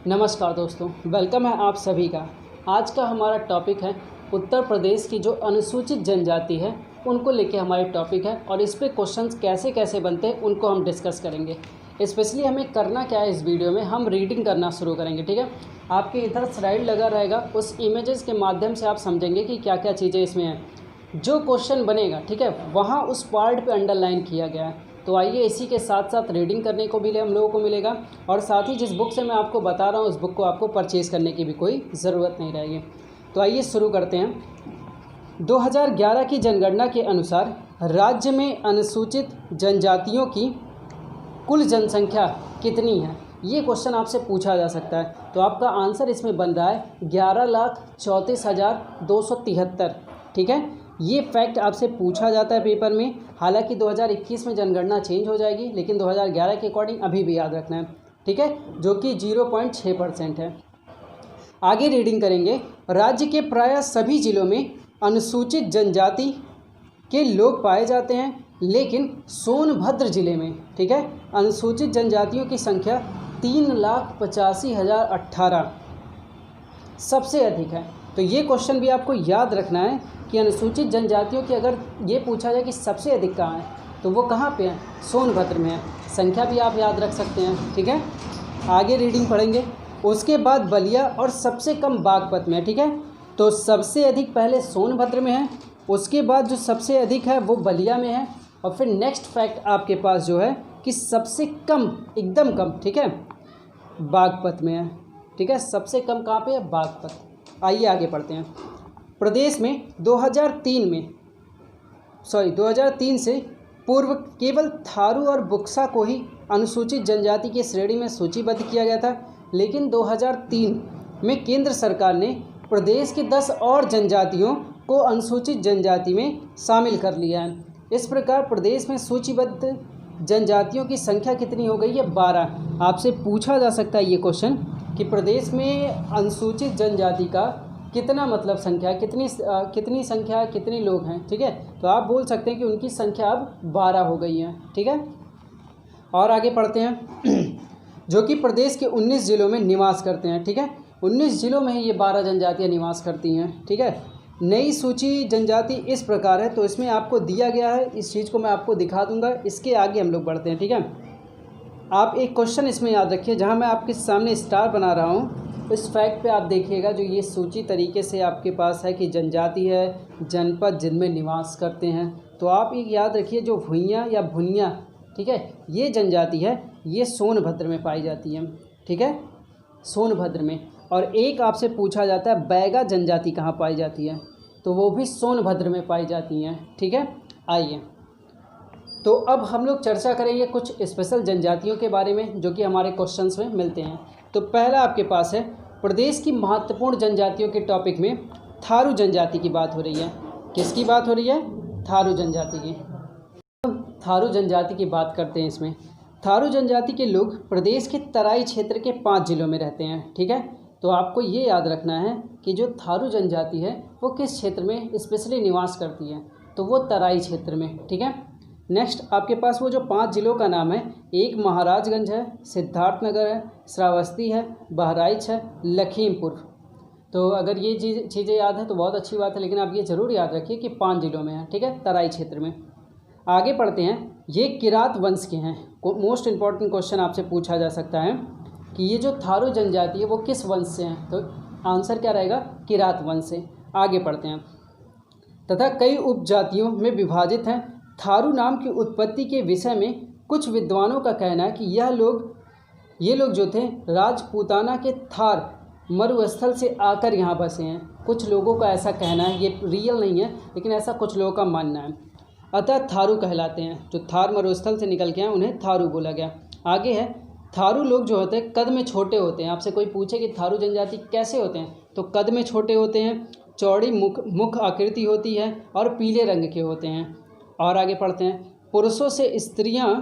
नमस्कार दोस्तों, वेलकम है आप सभी का। आज का हमारा टॉपिक है उत्तर प्रदेश की जो अनुसूचित जनजाति है उनको लेके हमारी टॉपिक है और इस पे क्वेश्चंस कैसे कैसे बनते हैं उनको हम डिस्कस करेंगे। स्पेशली हमें करना क्या है, इस वीडियो में हम रीडिंग करना शुरू करेंगे। ठीक है, आपके इधर स्लाइड लगा रहेगा, उस इमेजेस के माध्यम से आप समझेंगे कि क्या क्या चीज़ें इसमें हैं। जो क्वेश्चन बनेगा, ठीक है, वहाँ उस पार्ट पे अंडरलाइन किया गया है। तो आइए इसी के साथ साथ रीडिंग करने को भी हम लोगों को मिलेगा और साथ ही जिस बुक से मैं आपको बता रहा हूँ उस बुक को आपको परचेज़ करने की भी कोई ज़रूरत नहीं रहेगी। तो आइए शुरू करते हैं। 2011 की जनगणना के अनुसार राज्य में अनुसूचित जनजातियों की कुल जनसंख्या कितनी है, ये क्वेश्चन आपसे पूछा जा सकता है। तो आपका आंसर इसमें बन रहा है 11,34,273। ठीक है, ये फैक्ट आपसे पूछा जाता है पेपर में। हालांकि 2021 में जनगणना चेंज हो जाएगी, लेकिन 2011 के अकॉर्डिंग अभी भी याद रखना है। ठीक है, जो कि 0.6% है। आगे रीडिंग करेंगे। राज्य के प्रायः सभी जिलों में अनुसूचित जनजाति के लोग पाए जाते हैं, लेकिन सोनभद्र जिले में, ठीक है, अनुसूचित जनजातियों की संख्या 3,85,018 सबसे अधिक है। तो ये क्वेश्चन भी आपको याद रखना है कि अनुसूचित जनजातियों की अगर ये पूछा जाए कि सबसे अधिक कहाँ है, तो वो कहाँ पे है, सोनभद्र में है। संख्या भी आप याद रख सकते हैं। ठीक है, आगे रीडिंग पढ़ेंगे। उसके बाद बलिया और सबसे कम बागपत में है। ठीक है, तो सबसे अधिक पहले सोनभद्र में है, उसके बाद जो सबसे अधिक है वो बलिया में है, और फिर नेक्स्ट फैक्ट आपके पास जो है कि सबसे कम, एकदम कम, ठीक है, बागपत में है। ठीक है, सबसे कम कहाँ पे है, बागपत। आइए आगे पढ़ते हैं। प्रदेश में 2003 से पूर्व केवल थारू और बुक्सा को ही अनुसूचित जनजाति की श्रेणी में सूचीबद्ध किया गया था, लेकिन 2003 में केंद्र सरकार ने प्रदेश के 10 और जनजातियों को अनुसूचित जनजाति में शामिल कर लिया है। इस प्रकार प्रदेश में सूचीबद्ध जनजातियों की संख्या कितनी हो गई है, 12। आपसे पूछा जा सकता है ये क्वेश्चन कि प्रदेश में अनुसूचित जनजाति का कितना मतलब संख्या, कितनी संख्या, कितने लोग हैं। ठीक है, तो आप बोल सकते हैं कि उनकी संख्या अब 12 हो गई है। ठीक है, और आगे पढ़ते हैं। जो कि प्रदेश के 19 जिलों में निवास करते हैं। ठीक है, 19 जिलों में ही ये 12 जनजातियाँ निवास करती हैं। ठीक है, नई सूची जनजाति इस प्रकार है, तो इसमें आपको दिया गया है, इस चीज़ को मैं आपको दिखा दूंगा। इसके आगे हम लोग बढ़ते हैं। ठीक है, आप एक क्वेश्चन इसमें याद रखिए, जहां मैं आपके सामने स्टार बना रहा हूं, इस फैक्ट पे आप देखिएगा, जो ये सूची तरीके से आपके पास है कि जनजाति है, जनपद जिनमें निवास करते हैं। तो आप एक याद रखिए, जो भुइयाँ या भुनिया, ठीक है, ये जनजाति है, ये सोनभद्र में पाई जाती है। ठीक है, सोनभद्र में। और एक आपसे पूछा जाता है बैगा जनजाति कहाँ पाई जाती है, तो वो भी सोनभद्र में पाई जाती हैं। ठीक है, आइए तो अब हम लोग चर्चा करेंगे कुछ स्पेशल जनजातियों के बारे में, जो कि हमारे क्वेश्चंस में मिलते हैं। तो पहला आपके पास है, प्रदेश की महत्वपूर्ण जनजातियों के टॉपिक में थारू जनजाति की बात हो रही है। किसकी बात हो रही है, थारू जनजाति की। थारू जनजाति की बात करते हैं। इसमें थारू जनजाति के लोग प्रदेश के तराई क्षेत्र के 5 जिलों में रहते हैं। ठीक है, तो आपको ये याद रखना है कि जो थारू जनजाति है वो किस क्षेत्र में स्पेशली निवास करती है, तो वो तराई क्षेत्र में। ठीक है, नेक्स्ट आपके पास वो जो 5 जिलों का नाम है, एक महाराजगंज है, सिद्धार्थनगर है, श्रावस्ती है, बहराइच है, लखीमपुर। तो अगर ये चीज़ें याद है तो बहुत अच्छी बात है, लेकिन आप ये ज़रूर याद रखिए कि 5 जिलों में है। ठीक है, तराई क्षेत्र में। आगे पढ़ते हैं। ये किरात वंश के हैं। मोस्ट इम्पॉर्टेंट क्वेश्चन आपसे पूछा जा सकता है कि ये जो थारू जनजाति है वो किस वंश से हैं, तो आंसर क्या रहेगा, किरात वंश से। आगे पढ़ते हैं। तथा कई उपजातियों में विभाजित हैं। थारू नाम की उत्पत्ति के विषय में कुछ विद्वानों का कहना है कि ये लोग जो थे राजपूताना के थार मरुस्थल से आकर यहाँ बसे हैं। कुछ लोगों का ऐसा कहना है, ये रियल नहीं है, लेकिन ऐसा कुछ लोगों का मानना है। अतः थारू कहलाते हैं। जो थार मरुस्थल से निकल के आए उन्हें थारू बोला गया। आगे है, थारू लोग जो होते हैं कद में छोटे होते हैं। आपसे कोई पूछे कि थारू जनजाति कैसे होते हैं, तो कद में छोटे होते हैं, चौड़ी मुख आकृति होती है और पीले रंग के होते हैं। और आगे पढ़ते हैं। पुरुषों से स्त्रियां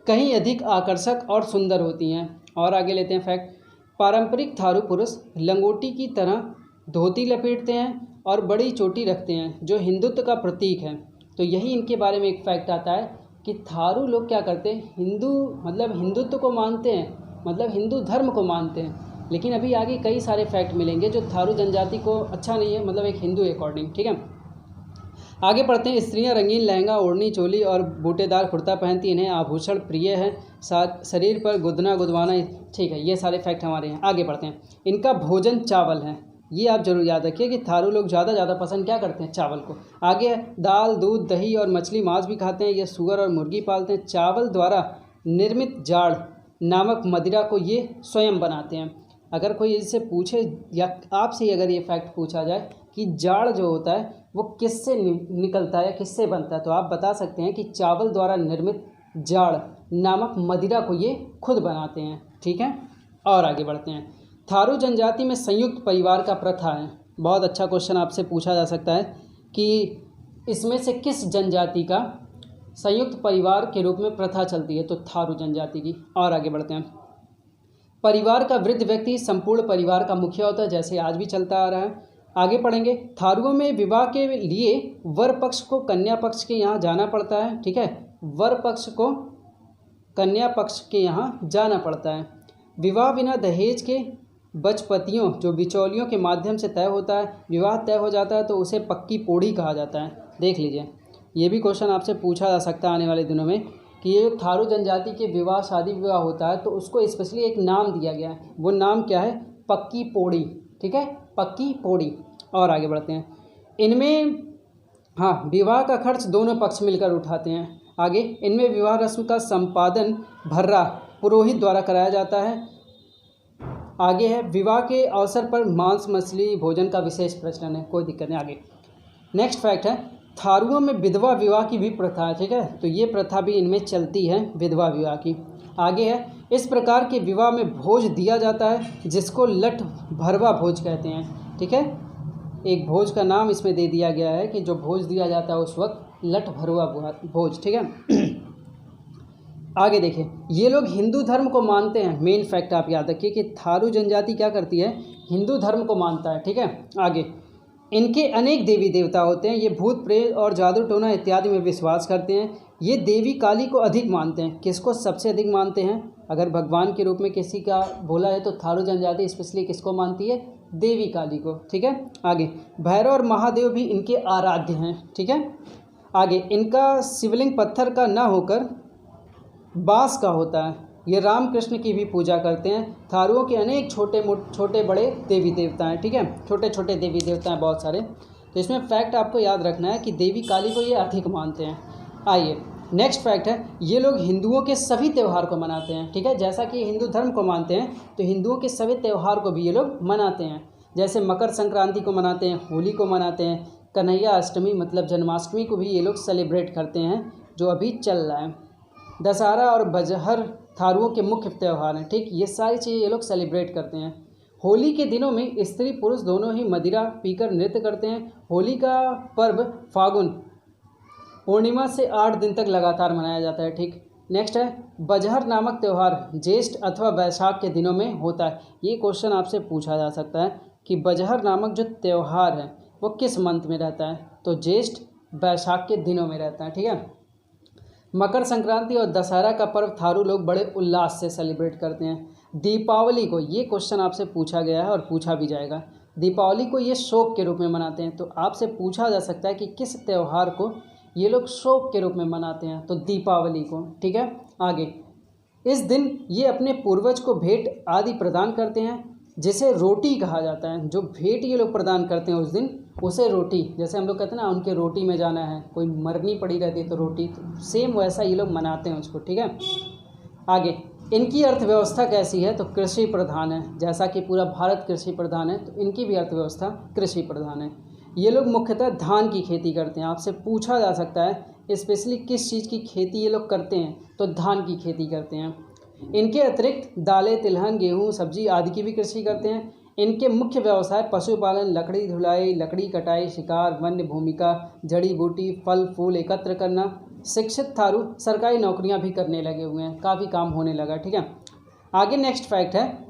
कहीं अधिक आकर्षक और सुंदर होती हैं। और आगे लेते हैं फैक्ट। पारंपरिक थारू पुरुष लंगोटी की तरह धोती लपेटते हैं और बड़ी चोटी रखते हैं, जो हिंदुत्व का प्रतीक है। तो यही इनके बारे में एक फैक्ट आता है कि थारू लोग क्या करते हैं, हिंदुत्व को मानते हैं, मतलब हिंदू धर्म को मानते हैं। लेकिन अभी आगे कई सारे फैक्ट मिलेंगे जो थारू जनजाति को अच्छा नहीं है, मतलब एक हिंदू अकॉर्डिंग। ठीक है, आगे पढ़ते हैं। स्त्रियां रंगीन लहंगा, ओढ़नी, चोली और बूटेदार कुर्ता पहनती, इन्हें आभूषण प्रिय है, साथ शरीर पर गुदना गुदवाना। ठीक है, ये सारे फैक्ट हमारे हैं। आगे बढ़ते हैं। इनका भोजन चावल है, ये आप जरूर याद रखिए कि थारू लोग ज़्यादा पसंद क्या करते हैं, चावल को। आगे है दाल, दूध, दही और मछली, मांस भी खाते हैं। ये सूअर और मुर्गी पालते हैं। चावल द्वारा निर्मित जाड़ नामक मदिरा को ये स्वयं बनाते हैं। अगर कोई इससे पूछे या आपसे अगर ये फैक्ट पूछा जाए कि जाड़ जो होता है वो किससे निकलता है या किससे बनता है, तो आप बता सकते हैं कि चावल द्वारा निर्मित जाड़ नामक मदिरा को ये खुद बनाते हैं। ठीक है, और आगे बढ़ते हैं। थारू जनजाति में संयुक्त परिवार का प्रथा है। बहुत अच्छा क्वेश्चन आपसे पूछा जा सकता है कि इसमें से किस जनजाति का संयुक्त परिवार के रूप में प्रथा चलती है, तो थारू जनजाति की। और आगे बढ़ते हैं। परिवार का वृद्ध व्यक्ति संपूर्ण परिवार का मुखिया होता है, जैसे आज भी चलता आ रहा है। आगे पढ़ेंगे। थारुओं में विवाह के लिए वर पक्ष को कन्या पक्ष के यहाँ जाना पड़ता है। ठीक है, वर पक्ष को कन्या पक्ष के यहाँ जाना पड़ता है। विवाह बिना दहेज के बचपतियों जो बिचौलियों के माध्यम से तय होता है। विवाह तय हो जाता है तो उसे पक्की पोड़ी कहा जाता है। देख लीजिए, ये भी क्वेश्चन आपसे पूछा जा सकता है आने वाले दिनों में कि ये थारू जनजाति के विवाह, शादी विवाह होता है तो उसको स्पेशली एक नाम दिया गया है। वो नाम क्या है, पक्की पोड़ी। ठीक है, पक्की पोड़ी। और आगे बढ़ते हैं। इनमें विवाह का खर्च दोनों पक्ष मिलकर उठाते हैं। आगे, इनमें विवाह रस्म का संपादन भर्रा पुरोहित द्वारा कराया जाता है। आगे है, विवाह के अवसर पर मांस मछली भोजन का विशेष प्रचलन है, कोई दिक्कत नहीं। आगे नेक्स्ट फैक्ट है, थारुओं में विधवा विवाह की भी प्रथा है। ठीक है, तो ये प्रथा भी इनमें चलती है, विधवा विवाह की। आगे है, इस प्रकार के विवाह में भोज दिया जाता है जिसको लठ भरवा भोज कहते हैं। ठीक है, एक भोज का नाम इसमें दे दिया गया है कि जो भोज दिया जाता है उस वक्त लठ भरवा भोज। ठीक है, आगे देखिए, ये लोग हिंदू धर्म को मानते हैं। मेन फैक्ट आप याद रखिए कि थारू जनजाति क्या करती है, हिंदू धर्म को मानता है। ठीक है, आगे, इनके अनेक देवी देवता होते हैं। ये भूत प्रेत और जादू टोना इत्यादि में विश्वास करते हैं। ये देवी काली को अधिक मानते हैं। किसको सबसे अधिक मानते हैं, अगर भगवान के रूप में किसी का बोला है तो थारू जनजाति स्पेशली किसको मानती है, देवी काली को। ठीक है, आगे, भैरव और महादेव भी इनके आराध्य हैं। ठीक है, आगे, इनका शिवलिंग पत्थर का ना होकर बांस का होता है। ये रामकृष्ण की भी पूजा करते हैं। थारुओं के अनेक छोटे बड़े देवी देवता हैं। ठीक है, छोटे छोटे देवी देवता हैं बहुत सारे। तो इसमें फैक्ट आपको याद रखना है कि देवी काली को ये अधिक मानते हैं। आइए नेक्स्ट फैक्ट है, ये लोग हिंदुओं के सभी त्यौहार को मनाते हैं। ठीक है, जैसा कि हिंदू धर्म को मानते हैं तो हिंदुओं के सभी त्यौहार को भी ये लोग मनाते हैं। जैसे मकर संक्रांति को मनाते हैं, होली को मनाते हैं, कन्हैया अष्टमी मतलब जन्माष्टमी को भी ये लोग सेलिब्रेट करते हैं, जो अभी चल रहा है। दशहरा और बजहर थारुओं के मुख्य त्यौहार हैं। ठीक, ये सारी चीज़ें ये लोग सेलिब्रेट करते हैं। होली के दिनों में स्त्री पुरुष दोनों ही मदिरा पीकर नृत्य करते हैं। होली का पर्व फागुन पूर्णिमा से 8 दिन तक लगातार मनाया जाता है। ठीक, नेक्स्ट है, बजहर नामक त्यौहार ज्येष्ठ अथवा वैशाख के दिनों में होता है। ये क्वेश्चन आपसे पूछा जा सकता है कि बजहर नामक जो त्यौहार है वो किस मंथ में रहता है, तो ज्येष्ठ वैशाख के दिनों में रहता है। ठीक है, मकर संक्रांति और दशहरा का पर्व थारू लोग बड़े उल्लास से सेलिब्रेट करते हैं। दीपावली को, ये क्वेश्चन आपसे पूछा गया है और पूछा भी जाएगा, दीपावली को ये शोक के रूप में मनाते हैं। तो आपसे पूछा जा सकता है कि किस त्यौहार को ये लोग शोक के रूप में मनाते हैं, तो दीपावली को। ठीक है, आगे, इस दिन ये अपने पूर्वज को भेंट आदि प्रदान करते हैं जिसे रोटी कहा जाता है। जो भेंट ये लोग प्रदान करते हैं उस दिन उसे रोटी, जैसे हम लोग कहते हैं ना उनके रोटी में जाना है, कोई मरनी पड़ी रहती है तो रोटी, तो सेम वैसा ये लोग मनाते हैं उसको। ठीक है, आगे, इनकी अर्थव्यवस्था कैसी है, तो कृषि प्रधान है। जैसा कि पूरा भारत कृषि प्रधान है तो इनकी भी अर्थव्यवस्था कृषि प्रधान है। ये लोग मुख्यतः धान की खेती करते हैं। आपसे पूछा जा सकता है स्पेशली किस चीज़ की खेती ये लोग करते हैं, तो धान की खेती करते हैं। इनके अतिरिक्त दालें, तिलहन, गेहूँ, सब्जी आदि की भी कृषि करते हैं। इनके मुख्य व्यवसाय पशुपालन, लकड़ी धुलाई, लकड़ी कटाई, शिकार, वन्य भूमिका, जड़ी बूटी, फल फूल एकत्र करना। शिक्षित थारू सरकारी नौकरियां भी करने लगे हुए हैं, काफ़ी काम होने लगा। ठीक है, आगे नेक्स्ट फैक्ट है,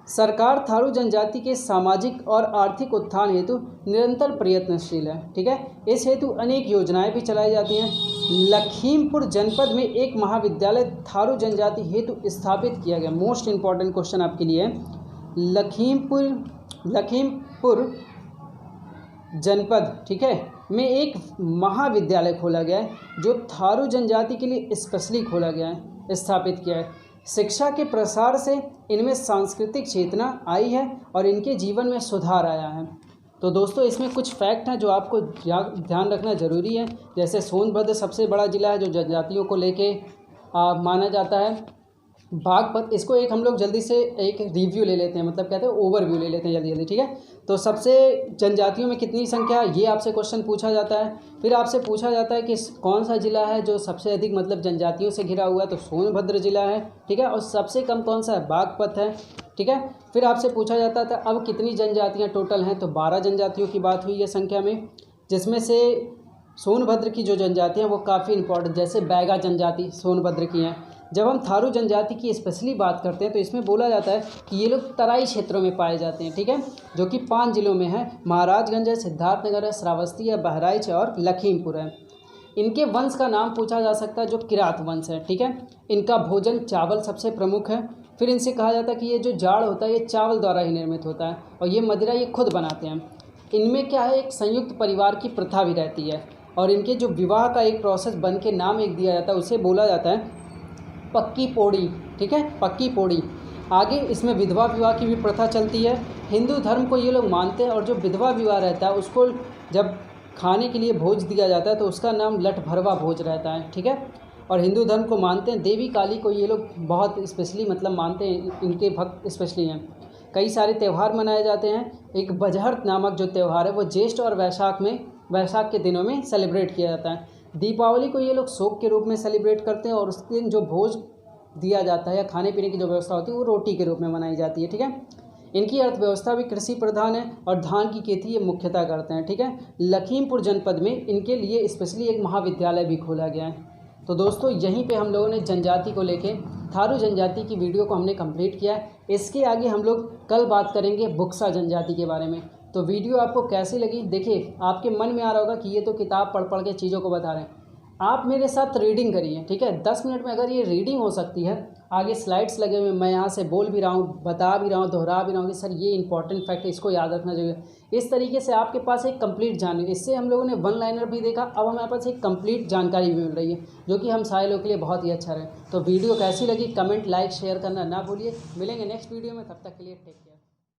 सरकार थारू जनजाति के सामाजिक और आर्थिक उत्थान हेतु निरंतर प्रयत्नशील है। ठीक है, इस हेतु अनेक योजनाएं भी चलाई जाती हैं। लखीमपुर जनपद में एक महाविद्यालय थारू जनजाति हेतु स्थापित किया गया। मोस्ट इंपॉर्टेंट क्वेश्चन आपके लिए है, लखीमपुर जनपद, ठीक है, में एक महाविद्यालय खोला गया है जो थारू जनजाति के लिए स्पेशली खोला गया है, स्थापित किया है। शिक्षा के प्रसार से इनमें सांस्कृतिक चेतना आई है और इनके जीवन में सुधार आया है। तो दोस्तों इसमें कुछ फैक्ट हैं जो आपको ध्यान रखना ज़रूरी है। जैसे सोनभद्र सबसे बड़ा ज़िला है जो जनजातियों को लेके माना जाता है। बागपत, इसको एक हम लोग जल्दी से एक रिव्यू ले लेते हैं, मतलब कहते हैं ओवरव्यू ले लेते हैं जल्दी जल्दी, ठीक है। तो सबसे जनजातियों में कितनी संख्या है ये आपसे क्वेश्चन पूछा जाता है। फिर आपसे पूछा जाता है कि कौन सा ज़िला है जो सबसे अधिक मतलब जनजातियों से घिरा हुआ है, तो सोनभद्र ज़िला है, ठीक है। और सबसे कम कौन सा है, बागपत है, ठीक है। फिर आपसे पूछा जाता था अब कितनी जनजातियाँ टोटल हैं, तो 12 जनजातियों की बात हुई है संख्या में, जिसमें से सोनभद्र की जो जनजातियाँ वो काफ़ी इंपॉर्टेंट, जैसे बैगा जनजाति सोनभद्र की हैं। जब हम थारू जनजाति की स्पेशली बात करते हैं तो इसमें बोला जाता है कि ये लोग तराई क्षेत्रों में पाए जाते हैं, ठीक है, जो कि 5 जिलों में है, महाराजगंज है, सिद्धार्थनगर है, श्रावस्ती है, बहराइच है और लखीमपुर है। इनके वंश का नाम पूछा जा सकता है जो किरात वंश है, ठीक है। इनका भोजन चावल सबसे प्रमुख है। फिर इनसे कहा जाता है कि ये जो जाड़ होता है ये चावल द्वारा ही निर्मित होता है और ये मदिरा ये खुद बनाते हैं। इनमें क्या है, एक संयुक्त परिवार की प्रथा भी रहती है और इनके जो विवाह का एक प्रोसेस बन के नाम एक दिया जाता है उसे बोला जाता है पक्की पोड़ी, ठीक है, पक्की पोड़ी। आगे इसमें विधवा विवाह की भी प्रथा चलती है। हिंदू धर्म को ये लोग मानते हैं और जो विधवा विवाह रहता है उसको जब खाने के लिए भोज दिया जाता है तो उसका नाम लठ भरवा भोज रहता है, ठीक है। और हिंदू धर्म को मानते हैं, देवी काली को ये लोग बहुत स्पेशली मतलब मानते हैं, इनके भक्त स्पेशली हैं। कई सारे त्यौहार मनाए जाते हैं। एक बजहर नामक जो त्यौहार है वो ज्येष्ठ और वैशाख के दिनों में सेलिब्रेट किया जाता है। दीपावली को ये लोग शोक के रूप में सेलिब्रेट करते हैं और उस दिन जो भोज दिया जाता है या खाने पीने की जो व्यवस्था होती है वो रोटी के रूप में मनाई जाती है, ठीक है। इनकी अर्थव्यवस्था भी कृषि प्रधान है और धान की खेती ये मुख्यतः करते हैं, ठीक है। लखीमपुर जनपद में इनके लिए स्पेशली एक महाविद्यालय भी खोला गया है। तो दोस्तों यहीं पे हम लोगों ने जनजाति को लेके थारू जनजाति की वीडियो को हमने कंप्लीट किया है। इसके आगे हम लोग कल बात करेंगे बुक्सा जनजाति के बारे में। तो वीडियो आपको कैसी लगी, देखिए आपके मन में आ रहा होगा कि ये तो किताब पढ़ पढ़ के चीज़ों को बता रहे हैं, आप मेरे साथ रीडिंग करिए, ठीक है। 10 मिनट में अगर ये रीडिंग हो सकती है, आगे स्लाइड्स लगे हुए, मैं यहाँ से बोल भी रहा हूँ, बता भी रहा हूँ, दोहरा भी रहा हूँ कि सर ये इंपॉर्टेंट फैक्ट है, इसको याद रखना चाहिए। इस तरीके से आपके पास एक कंप्लीट जानकारी, इससे हम लोगों ने वन लाइनर भी देखा, अब हमारे पास एक कंप्लीट जानकारी भी मिल रही है जो कि हम सारे लोगों के लिए बहुत ही अच्छा रहे। तो वीडियो कैसी लगी कमेंट लाइक शेयर करना ना भूलिए। मिलेंगे नेक्स्ट वीडियो में, तब तक के लिए टेक केयर।